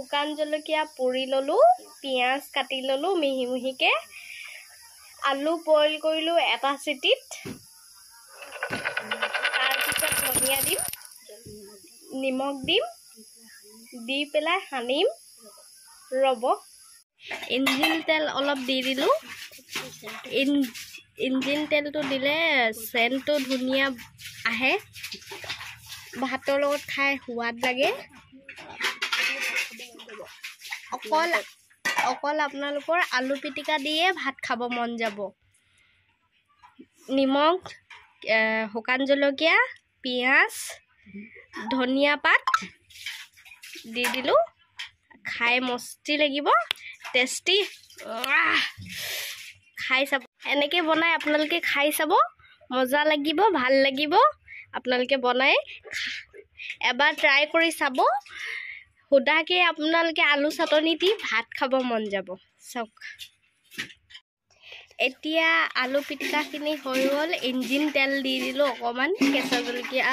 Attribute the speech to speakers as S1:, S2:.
S1: শুকান জলকীয়া পুৰি ললো, পিঁয়াজ কাটি ললো মিহি মিহিকে, আলু বইল কৰিলো এটা চিটিত, তাৰপিছত ধনিয়া দিম, নিমখ দিম, দি পেলাই সানিম। ৰ'ব, ইঞ্জিন তেল অলপ দি দিলো। ইঞ্জিন তেলটো দিলে চেণ্টটো ধুনীয়া আহে, ভাতৰ লগত খাই সোৱাদ লাগে। অকল আপোনালোকৰ আলু পিটিকা দিয়ে ভাত খাব মন যাব। নিমখ, শুকান জলকীয়া, পিঁয়াজ, ধনিয়া পাত দি দিলো, খাই মস্তি লাগিব, টেষ্টি। খাই চাব, এনেকে বনাই আপোনালোকে খাই চাব, মজা লাগিব, ভাল লাগিব। আপোনালোকে বনাই এবাৰ ট্ৰাই কৰি চাব। সুদাকে আপোনালোকে আলু চাটনি দি ভাত খাব মন যাব। চাওক, এতিয়া আলু পিটিকাখিনি হৈ গ'ল। ইঞ্জিন তেল দি দিলোঁ অকণমান, কেঁচা জলকীয়া